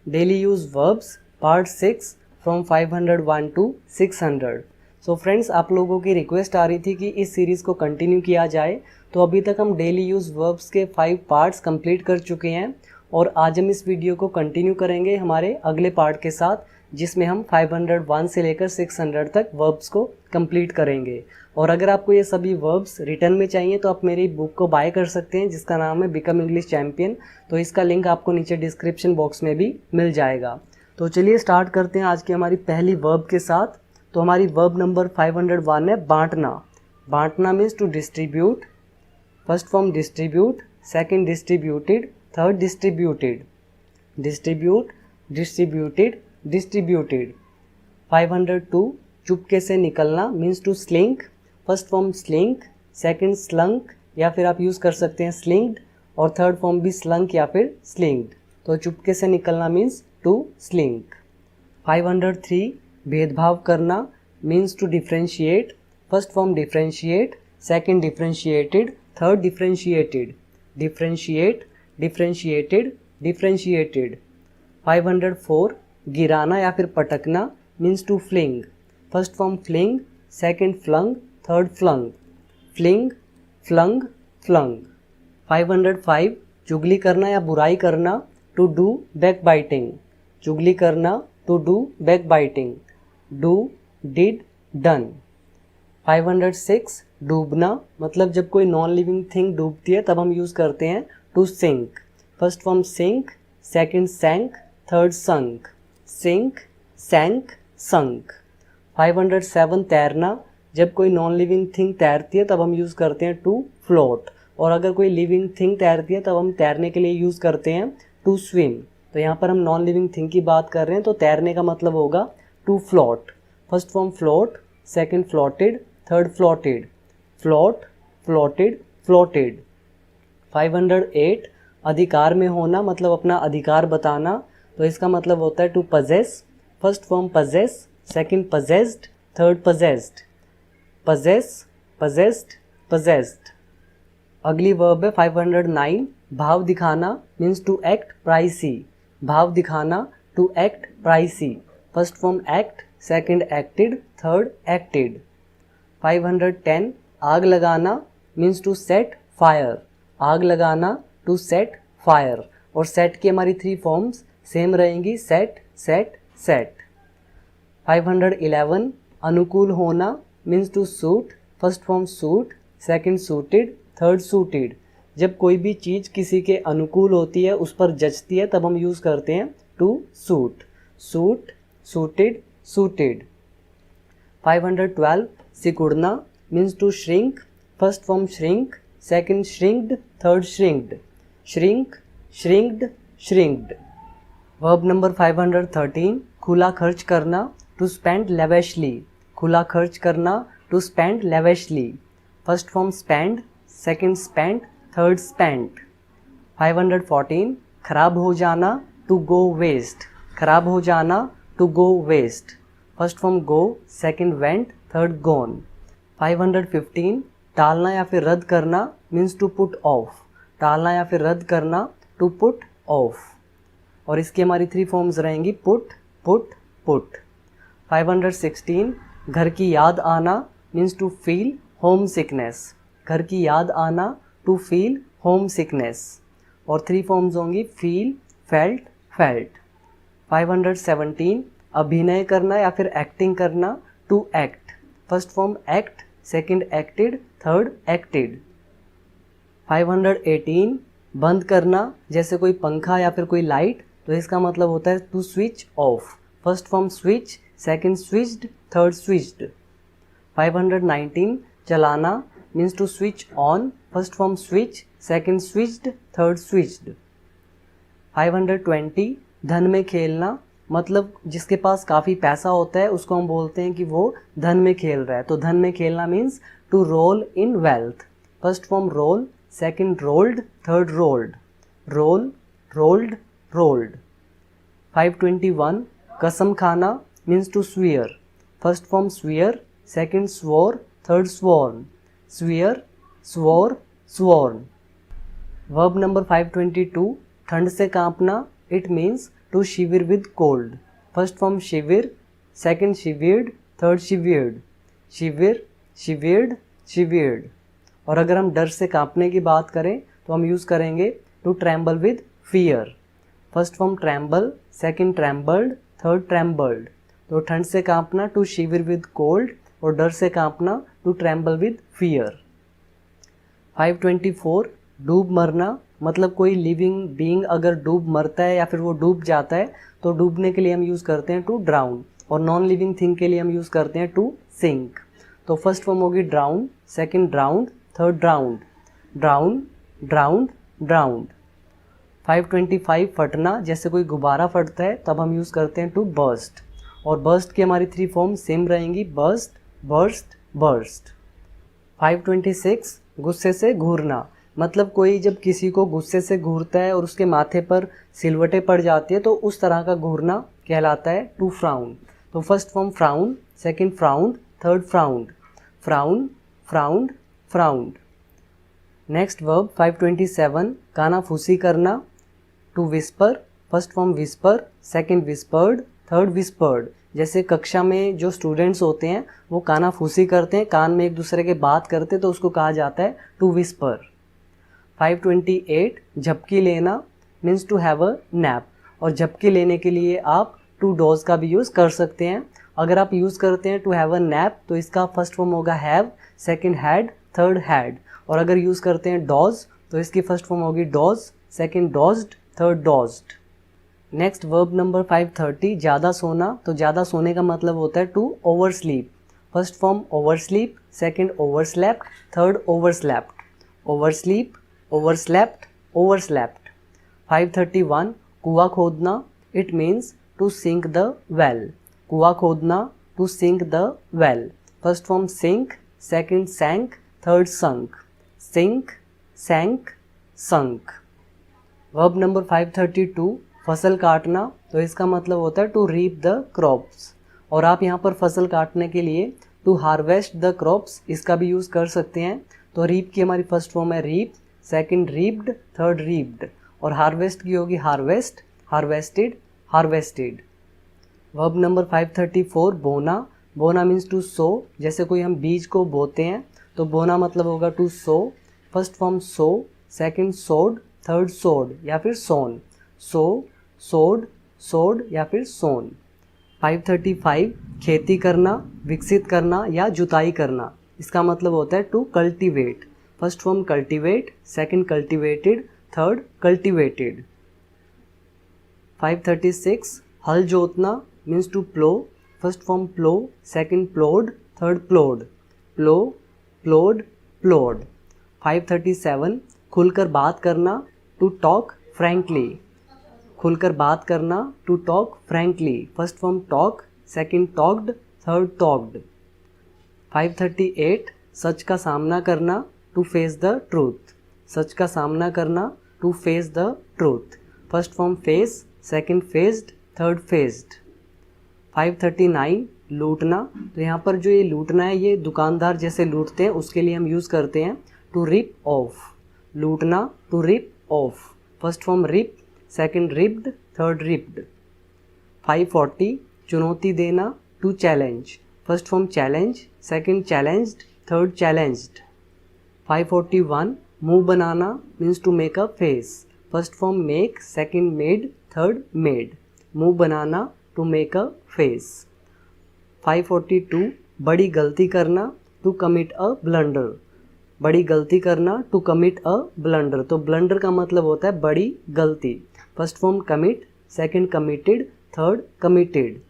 Daily use verbs part 6 from 501 to 600। So friends, आप लोगों की रिक्वेस्ट आ रही थी कि इस सीरीज़ को कंटिन्यू किया जाए, तो अभी तक हम डेली यूज वर्ब्स के 5 पार्ट्स कंप्लीट कर चुके हैं और आज हम इस वीडियो को कंटिन्यू करेंगे हमारे अगले पार्ट के साथ, जिसमें हम 501 से लेकर 600 तक वर्ब्स को कंप्लीट करेंगे। और अगर आपको ये सभी वर्ब्स रिटर्न में चाहिए तो आप मेरी बुक को बाय कर सकते हैं, जिसका नाम है बिकम इंग्लिश चैम्पियन। तो इसका लिंक आपको नीचे डिस्क्रिप्शन बॉक्स में भी मिल जाएगा। तो चलिए स्टार्ट करते हैं आज की हमारी पहली वर्ब के साथ। तो हमारी वर्ब नंबर 501 है बांटना। बांटना means to distribute. First form distribute, second distributed, third distributed. Distribute, distributed, distributed. 502 चुपके से निकलना means to slink. First form slink, second slunk या फिर आप यूज़ कर सकते हैं स्लिंक्ड, और थर्ड फॉर्म भी स्लंक या फिर स्लिंक्ड। तो चुपके से निकलना मीन्स टू स्लिंक। 503 भेदभाव करना means to differentiate. First form differentiate, second differentiated, third differentiated. Differentiate, differentiated, differentiated. 504 गिराना या फिर पटकना means to fling. First form fling, second flung, third flung. Fling, flung, flung. 505 चुगली करना या बुराई करना, टू डू बैक बाइटिंग। चुगली करना, to do backbiting. Do, did, done. 506 डूबना, मतलब जब कोई नॉन लिविंग थिंग डूबती है तब हम यूज़ करते हैं to sink. First form sink, second sank, third sunk. Sink, sank, sunk. 507 तैरना, जब कोई नॉन लिविंग थिंग तैरती है तब हम यूज़ करते हैं टू फ्लोट, और अगर कोई लिविंग थिंग तैरती है तब हम तैरने के लिए यूज़ करते हैं टू स्विम। तो यहाँ पर हम नॉन लिविंग थिंग की बात कर रहे हैं, तो तैरने का मतलब होगा to float. First form float, second floated, third floated. Float, floated, floated. 508 अधिकार में होना, मतलब अपना अधिकार बताना, तो इसका मतलब होता है to possess. First form possess, second possessed, third possessed. Possess, possessed, possessed. अगली वर्ब है 509 भाव दिखाना मीन्स टू एक्ट प्राइसी। भाव दिखाना, to act pricey. First form act, second acted, third acted. 510 आग लगाना मीन्स टू सेट फायर। आग लगाना, टू सेट फायर। और सेट की हमारी 3 फॉर्म्स सेम रहेंगी, सेट, सेट, सेट। 511 अनुकूल होना means to suit. First form suit, second suited, third suited. जब कोई भी चीज़ किसी के अनुकूल होती है, उस पर जचती है, तब हम यूज़ करते हैं to suit. Suit, suited, suited. 512 सिकुड़ना means to shrink. First form shrink, second shrinked, third shrinked. Shrink, shrinked, shrinked. Verb number 513 खुला खर्च करना, टू स्पेंड लेविशली। खुला खर्च करना, to spend lavishly. First form spend, second spend, third spent. 514 खराब हो जाना, टू गो वेस्ट। खराब हो जाना, to go waste. First form go, second went, third gone. 515 टालना या फिर रद्द करना मीन्स टू पुट ऑफ। टालना या फिर रद्द करना, टू पुट ऑफ। और इसकी हमारी 3 फॉर्म्स रहेंगी, पुट, पुट, पुट। 516 घर की याद आना means to feel homesickness. घर की याद आना, टू फील होम सिकनेस। और 3 फॉर्म्स होंगी, फील, फेल्ट, फेल्ट। 517 अभिनय करना या फिर एक्टिंग करना, to act. First form act, second acted, third acted. 518 बंद करना, जैसे कोई पंखा या फिर कोई लाइट, तो इसका मतलब होता है to switch off. First form switch, second switched, third switched. 519 चलाना means to switch on. First form switch, second switched, third switched. 520 धन में खेलना, मतलब जिसके पास काफ़ी पैसा होता है उसको हम बोलते हैं कि वो धन में खेल रहा है। तो धन में खेलना means to roll in wealth. First form roll, second rolled, third rolled. Roll, rolled, rolled. 521 कसम खाना means to swear. First form swear, second swore, third sworn. Swear, swore, sworn. Verb number 522 ठंड से कांपना, it means to shiver with cold. First form shiver, second shivered, third shivered. Shiver, shivered, शिविर्ड। और अगर हम डर से कांपने की बात करें तो हम यूज़ करेंगे to tremble with fear. First form tremble, second trembled, third trembled. तो ठंड से कांपना टू शिविर विद कोल्ड और डर से कांपना टू ट्रैम्बल विद फियर। 524 डूब मरना, मतलब कोई लिविंग बीइंग अगर डूब मरता है या फिर वो डूब जाता है तो डूबने के लिए हम यूज़ करते हैं टू ड्राउन, और नॉन लिविंग थिंग के लिए हम यूज़ करते हैं टू सिंक। तो फर्स्ट फॉर्म होगी drown, second drowned, third drowned. Drown, drowned, drowned. 525 फटना, जैसे कोई गुब्बारा फटता है तब हम यूज़ करते हैं टू बर्स्ट, और बर्स्ट की हमारी 3 फॉर्म सेम रहेंगी, बर्स्ट, बर्स्ट, बर्स्ट। 526 गुस्से से घूरना, मतलब कोई जब किसी को गुस्से से घूरता है और उसके माथे पर सिलवटें पड़ जाती है तो उस तरह का घूरना कहलाता है टू फ्राउन। तो first form frown, second frowned, third frowned. Frown, frowned, frowned. Next verb 527 कानाफूसी करना, to whisper. First form whisper, second whispered, third whispered. जैसे कक्षा में जो स्टूडेंट्स होते हैं वो कानाफूसी करते हैं, कान में एक दूसरे के बात करते हैं, तो उसको कहा जाता है टू विस्पर। 528 झपकी लेना means to have a nap, और झपकी लेने के लिए आप टू डोज का भी यूज़ कर सकते हैं। अगर आप यूज़ करते हैं टू हैव अ नैप तो इसका फर्स्ट फॉर्म होगा have, second had, third had. और अगर यूज़ करते हैं डॉज तो इसकी फर्स्ट फॉर्म होगी dodge, second dodged, third dodged. Next verb number 530 ज़्यादा सोना, तो ज़्यादा सोने का मतलब होता है to oversleep. First form oversleep, second overslept, third overslept. Oversleep, overslept, overslept. 531 कुआं खोदना, it means to sink the well. कुआं खोदना, to sink the well. First form sink, second sank, third sunk. Sink, sank, sunk. Verb number 532 फसल काटना, तो इसका मतलब होता है टू रीप द क्रॉप्स, और आप यहाँ पर फसल काटने के लिए टू हार्वेस्ट द क्रॉप्स इसका भी यूज़ कर सकते हैं। तो रीप की हमारी फर्स्ट फॉर्म है रीप, सेकंड रीप्ड, थर्ड रीप्ड। और हार्वेस्ट की होगी harvest, harvested, harvested. Verb number 534 बोना। बोना मीन्स टू सो, जैसे कोई हम बीज को बोते हैं तो बोना मतलब होगा to sow. First form sow, second sowed, third sowed या फिर सोन। सो, सोड, सोड या फिर सोन। 535 खेती करना, विकसित करना या जुताई करना, इसका मतलब होता है to cultivate. First form cultivate, second cultivated, third cultivated. 536 हल जोतना means to plough. First form plough, second ploughed, third ploughed. Plough, ploughed, ploughed. 537 खुलकर बात करना, टू टॉक फ्रैंकली। खुलकर बात करना, to talk frankly. First form talk, second talked, third talked. 538 सच का सामना करना, टू फेस द ट्रूथ। सच का सामना करना, to face the truth. First form face, second faced, third faced. 539 लूटना, तो यहाँ पर जो ये लूटना है ये दुकानदार जैसे लूटते हैं उसके लिए हम यूज़ करते हैं टू रिप ऑफ। लूटना, to rip off. First form rip, second ripped, third ripped. 540 चुनौती देना, to challenge. First form challenge, second challenged, third challenged. 541 मुंह बनाना means to make a face. First form make, second made, third made. मुंह बनाना, to make a face. 542 बड़ी गलती करना, to commit a blunder. बड़ी गलती करना, टू कमिट अ ब्लंडर। तो ब्लंडर का मतलब होता है बड़ी गलती। First form commit, second committed, third committed.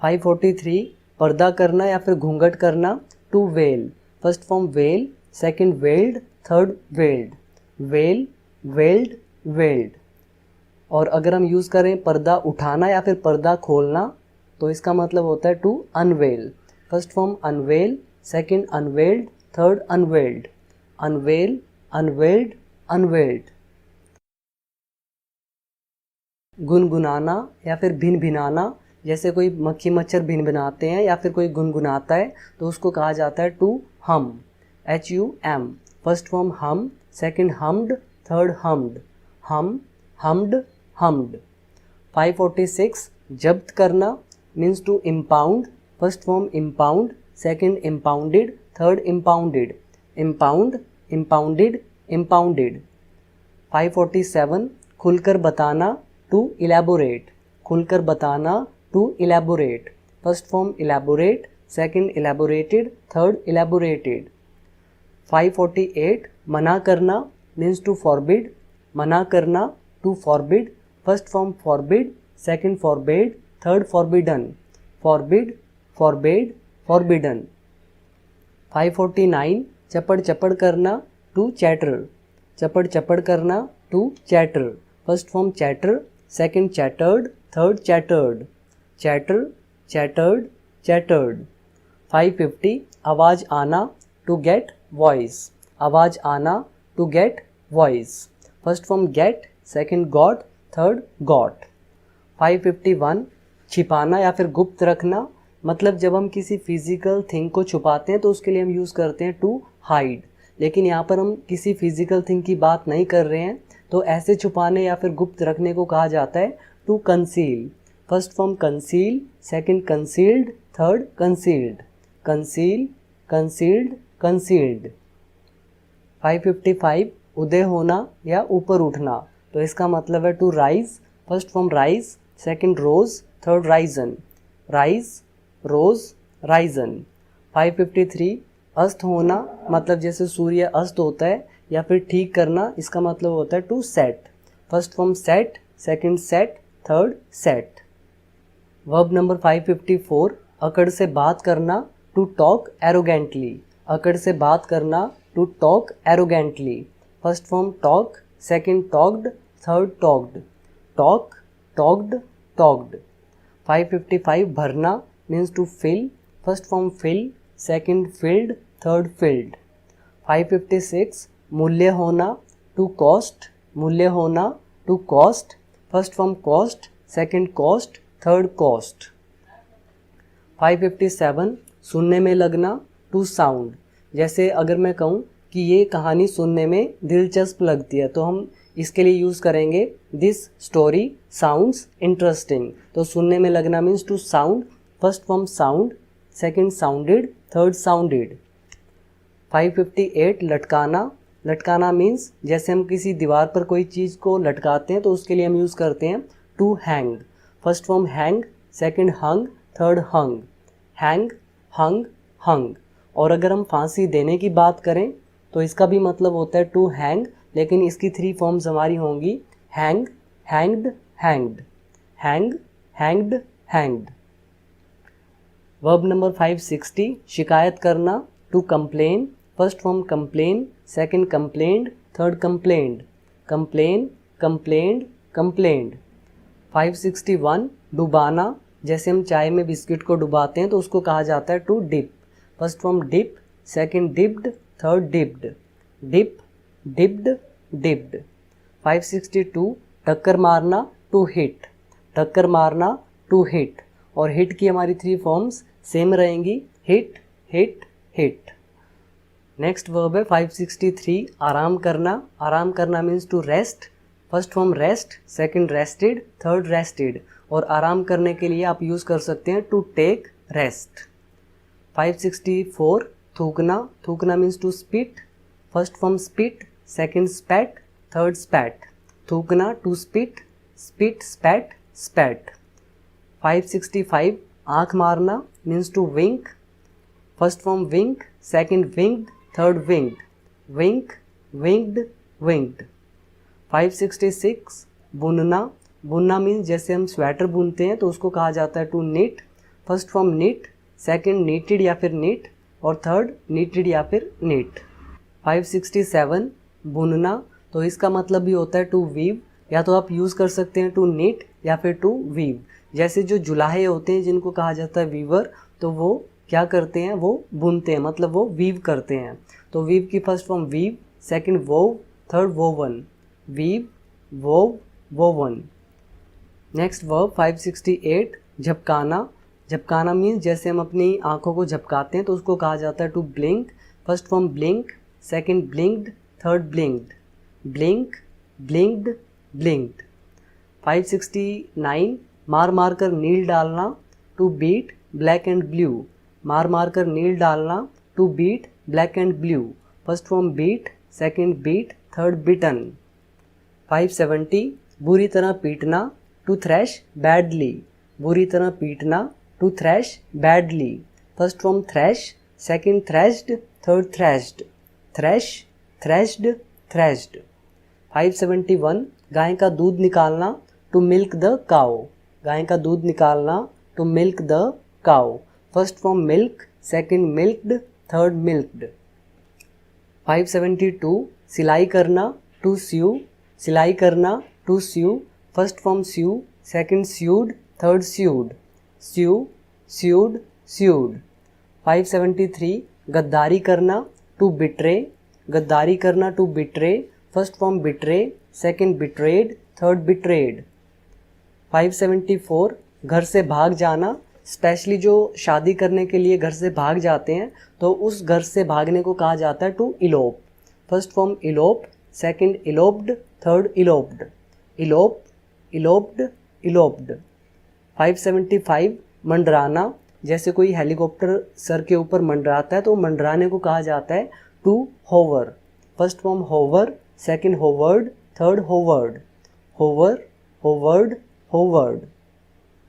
543 पर्दा करना या फिर घूंघट करना, to veil. First form veil, second veiled, third veiled. Veil, veiled, veiled. और अगर हम यूज़ करें पर्दा उठाना या फिर पर्दा खोलना तो इसका मतलब होता है to unveil. First form unveil, second unveiled, third unveiled. Unveil, unveiled, unveiled. गुनगुनाना या फिर भिन भिनाना, जैसे कोई मक्खी मच्छर भिन भिनाते हैं या फिर कोई गुनगुनाता है तो उसको कहा जाता है to hum. HUM। First form hum, second hummed, third hummed. Hum, hummed, hummed. 546 जब्त करना means to impound, first form impound, second impounded, third impounded, impound, impounded, impounded. 547 खुलकर बताना टू इलेबोरेट, खुलकर बताना to elaborate, first form elaborate, second elaborated, third elaborated. 548 मना करना means to forbid, मना करना to forbid, first form forbid, second forbid, third forbidden, forbid, forbade, forbidden. 549 चपड़ चपड़ करना टू चैटर, चपड़ चपड़ करना to chatter, first form chatter, second chattered, third chattered, chatter, chattered, chattered. 550 आवाज़ आना टू गेट वॉइस, आवाज़ आना to get voice, first form get, second got, third got. 551 छिपाना या फिर गुप्त रखना, मतलब जब हम किसी फिजिकल थिंग को छुपाते हैं तो उसके लिए हम यूज़ करते हैं टू हाइड, लेकिन यहाँ पर हम किसी फिजिकल थिंग की बात नहीं कर रहे हैं, तो ऐसे छुपाने या फिर गुप्त रखने को कहा जाता है to conceal, first form conceal, second concealed, third concealed, conceal, concealed, concealed. 555 उदय होना या ऊपर उठना, तो इसका मतलब है to rise, first form rise, second rose, third risen, rise, rose, risen. 553 अस्त होना, मतलब जैसे सूर्य अस्त होता है, या फिर ठीक करना, इसका मतलब होता है to set, first form set, second set, third set. Verb number 554 अकड़ से बात करना टू टॉक एरोगेंटली, अकड़ से बात करना to talk arrogantly, first form talk, second talked, third talked, talk, talked, talked. 555 भरना means to fill, first form fill, second filled, third filled. 556 मूल्य होना टू कॉस्ट, मूल्य होना to cost, first form cost, second cost, third cost. 557 सुनने में लगना to sound, जैसे अगर मैं कहूँ कि ये कहानी सुनने में दिलचस्प लगती है तो हम इसके लिए यूज़ करेंगे दिस स्टोरी साउंड्स इंटरेस्टिंग, तो सुनने में लगना means to sound, first form sound, second sounded, third sounded. 558 लटकाना, लटकाना मीन्स जैसे हम किसी दीवार पर कोई चीज़ को लटकाते हैं तो उसके लिए हम यूज़ करते हैं to hang, first form hang, second hung, third hung, hang, hung, hung. और अगर हम फांसी देने की बात करें तो इसका भी मतलब होता है टू हैंग, लेकिन इसकी 3 फॉर्म्स हमारी होंगी hang, hanged, hanged, hang, hanged, hanged. Verb number 560 शिकायत करना to complain, first form complain, second complained, third complained, complain, complained, complained. 561 डुबाना, जैसे हम चाय में बिस्किट को डुबाते हैं तो उसको कहा जाता है to dip, first form dip, second dipped, third dipped, dip, dipped, dipped. 562 टक्कर मारना टू हिट, टक्कर मारना टू हिट, और हिट की हमारी 3 फॉर्म्स सेम रहेंगी hit, hit, hit. Next verb है 563 आराम करना, आराम करना means to rest, first form rest, second rested, third rested, और आराम करने के लिए आप यूज़ कर सकते हैं टू टेक रेस्ट। 564 थूकना, थूकना means to spit, first form spit, second spat, third spat, थूकना to spit, spit, spat, spat. 565 आँख मारना means to wink, first form wink, second winked, third winked, wink, winked, winked. 566 बुनना, बुनना means जैसे हम sweater बुनते हैं तो उसको कहा जाता है to knit, first form knit, second knitted या फिर निट, और थर्ड नीटेड या फिर निट। 567 बुनना, तो इसका मतलब भी होता है टू वीव, या तो आप यूज़ कर सकते हैं टू निट या फिर टू वीव। जैसे जो जुलाहे होते हैं जिनको कहा जाता है वीवर, तो वो क्या करते हैं, वो बुनते हैं, मतलब वो वीव करते हैं। तो वीव की first form weave, second wove, third woven, weave, wove, woven. Next verb 568 झपकाना, झपकाना मीन्स जैसे हम अपनी आँखों को झपकाते हैं तो उसको कहा जाता है to blink, first form blink, second blinked, third blinked, blink, blinked, blinked. 569 मार मार कर नील डालना, to beat black and blue. मार मार कर नील डालना, to beat black and blue. First form beat, second beat, third beaten. 570 बुरी तरह पीटना, टू थ्रैश बैडली। बुरी तरह पीटना, to thrash badly. First form thrash, second thrashed, third thrashed. Thrash, thrashed, thrashed. 571 गाय का दूध निकालना, टू मिल्क द काउ। गाय का दूध निकालना, to milk the cow. First form milk, second milked, third milked. 572 सिलाई करना, टू स्यू। सिलाई करना, to sew. First form sew, second sewed, third sewed. Sew, sewed, sewed. 573 गद्दारी करना, टू बिट्रे। गद्दारी करना, to betray. First form betray, second betrayed, third betrayed. 574 घर से भाग जाना, स्पेशली जो शादी करने के लिए घर से भाग जाते हैं तो उस घर से भागने को कहा जाता है to elope. First form elope, second eloped, third eloped. Elope, eloped, eloped. 575 मंडराना, जैसे कोई हेलीकॉप्टर सर के ऊपर मंडराता है तो मंडराने को कहा जाता है to hover. First form hover, second hovered, third hovered. Hover, hovered, hovered.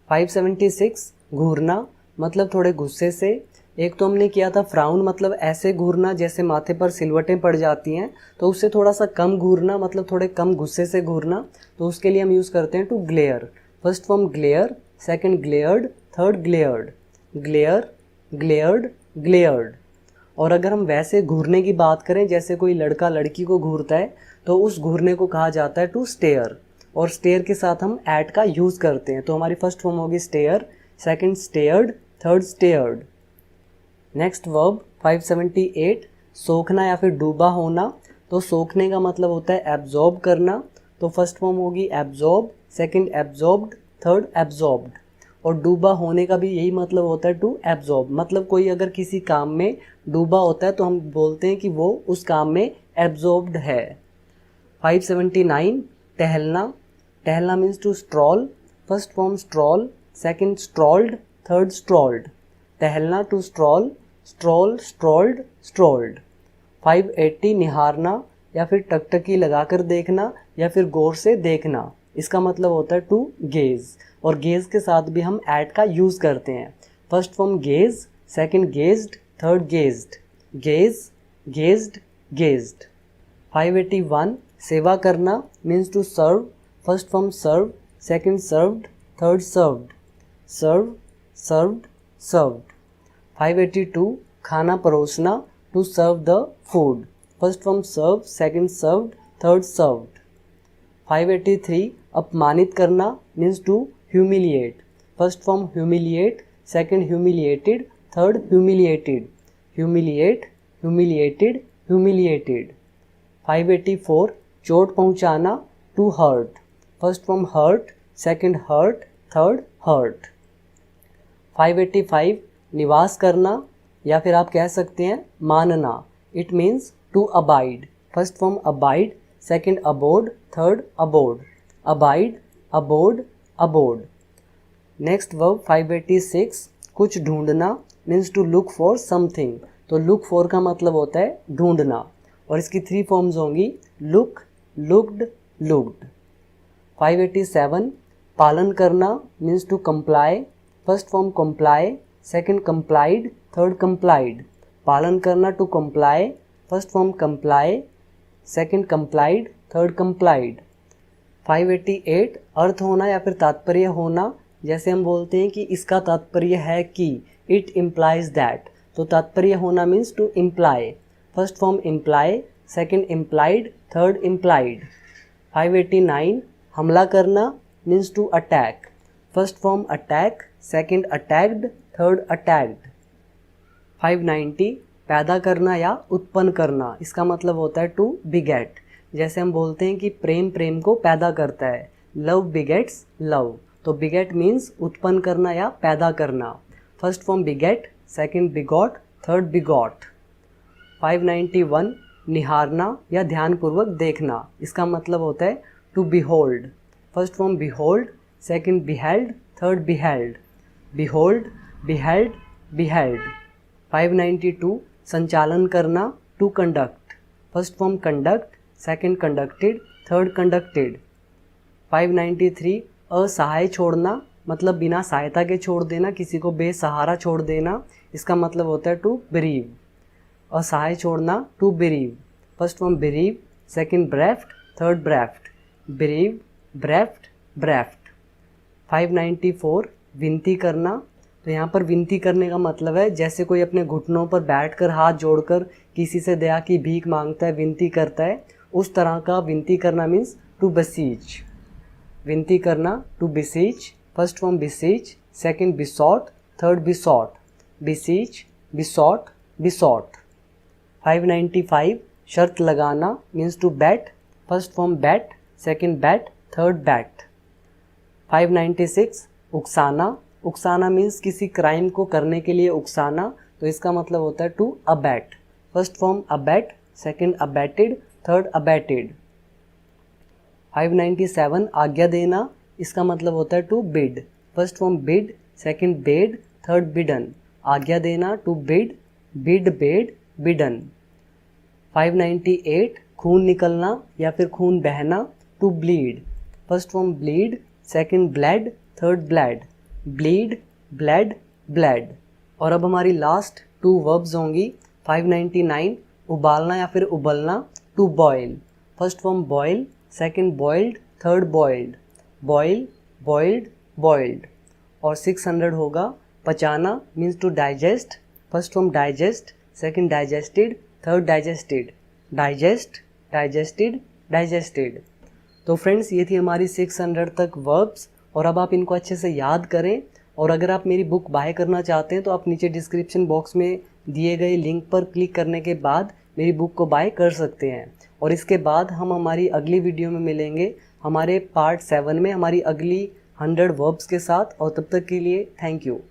576 घूरना, मतलब थोड़े गुस्से से। एक तो हमने किया था फ्राउन, मतलब ऐसे घूरना जैसे माथे पर सिलवटें पड़ जाती हैं, तो उससे थोड़ा सा कम घूरना, मतलब थोड़े कम गुस्से से घूरना, तो उसके लिए हम यूज़ करते हैं to glare. First form glare, second glared, third glared. Glare, glared, glared. और अगर हम वैसे घूरने की बात करें जैसे कोई लड़का लड़की को घूरता है तो उस घूरने को कहा जाता है टू स्टेयर। और स्टेयर के साथ हम एट का यूज़ करते हैं, तो हमारी फर्स्ट फॉर्म होगी stare, second stared, third stared. Next verb 578 सोखना या फिर डूबा होना। तो सोखने का मतलब होता है एब्जॉर्ब करना, तो फर्स्ट फॉर्म होगी absorb, second absorbed, third absorbed. और डूबा होने का भी यही मतलब होता है टू एब्जॉर्ब, मतलब कोई अगर किसी काम में डूबा होता है तो हम बोलते हैं कि वो उस काम में एब्जॉर्ब्ड है। 579 टहलना। टहलना means to stroll. First form stroll, second strolled, third strolled. टहलना to stroll, stroll, strolled, strolled. 580 निहारना या फिर टकटकी लगाकर देखना या फिर गौर से देखना। इसका मतलब होता है टू गेज, और गेज के साथ भी हम एट का यूज़ करते हैं। First form gaze, second gazed, third gazed. Gaze, gazed, gazed. 581 सेवा करना means to serve. First form serve, second served, third served. Serve, served, served. 582 खाना परोसना, to serve the food. First form serve, second served, third served. 583 अपमानित करना means to humiliate. First form humiliate, second humiliated, third humiliated. Humiliate, humiliated, humiliated. 584 चोट पहुंचाना, to hurt. First form hurt, second hurt, third hurt. 585 निवास करना या फिर आप कह सकते हैं मानना। It means to abide. First form abide, second abode, third abode. Abide, abode, abode. Next verb 586 कुछ ढूंढना means to look for something. तो लुक फॉर का मतलब होता है ढूंढना, और इसकी 3 फॉर्म्स होंगी लुक, लुक्ड, लुक्ड। 587 पालन करना means to comply. First form comply, second complied, third complied. पालन करना to comply, first form comply, second complied, third complied. 588 अर्थ होना या फिर तात्पर्य होना, जैसे हम बोलते हैं कि इसका तात्पर्य है कि, इट इम्प्लाइज दैट। तो तात्पर्य होना means to imply. First form imply, second implied, third implied. 589 हमला करना means to attack. First form attack, second attacked, third attacked. 590 पैदा करना या उत्पन्न करना, इसका मतलब होता है टू बिगेट। जैसे हम बोलते हैं कि प्रेम प्रेम को पैदा करता है, लव बिगेट्स लव। तो बिगेट मीन्स उत्पन्न करना या पैदा करना। First form beget, second begot, third begot. 591 निहारना या ध्यानपूर्वक देखना, इसका मतलब होता है to behold. First form behold, second beheld, third beheld. behold, beheld, beheld. 592 संचालन करना, to conduct. First form conduct, second conducted, third conducted. 593 असहाय छोड़ना, मतलब बिना सहायता के छोड़ देना, किसी को बेसहारा छोड़ देना, इसका मतलब होता है टू bereave. असहाय छोड़ना, to bereave. First form bereave, second bereft, third bereft. bereave, bereft, bereft. 594 विनती करना. तो यहाँ पर विनती करने का मतलब है जैसे कोई अपने घुटनों पर बैठकर हाथ जोड़कर किसी से दया की भीख मांगता है, विनती करता है, उस तरह का विनती करना मीन्स टू beseech. विनती करना, to beseech. First form beseech, second besought, third besought. beseech, besought, besought. 595 शर्त लगाना means to bet. First form bet, second bet, third bet. 596 उकसाना. उकसाना मीन्स किसी क्राइम को करने के लिए उकसाना, तो इसका मतलब होता है to abet. First form abet, second abetted, third abated. 597 आज्ञा देना, इसका मतलब होता है to bid. First form bid, second bid, third bidden. आज्ञा देना, to bid, bid, bade, bidden. 598 खून निकलना या फिर खून बहना, to bleed. First form bleed, second bled, third bled. bleed, bled, bled. और अब हमारी लास्ट 2 वर्ब्स होंगी. 599 उबालना या फिर उबलना, to boil. First form boil, second boiled, third boiled. boil, boiled, boiled. और 600 होगा पचाना means to digest. First form digest, second digested, third digested. digest, digested, digested. तो फ्रेंड्स ये थी हमारी 600 तक वर्ब्स, और अब आप इनको अच्छे से याद करें. और अगर आप मेरी बुक बाय करना चाहते हैं तो आप नीचे डिस्क्रिप्शन बॉक्स में दिए गए लिंक पर क्लिक करने के बाद मेरी बुक को बाय कर सकते हैं. और इसके बाद हम हमारी अगली वीडियो में मिलेंगे हमारे पार्ट 7 में हमारी अगली 100 वर्ब्स के साथ. और तब तक के लिए थैंक यू.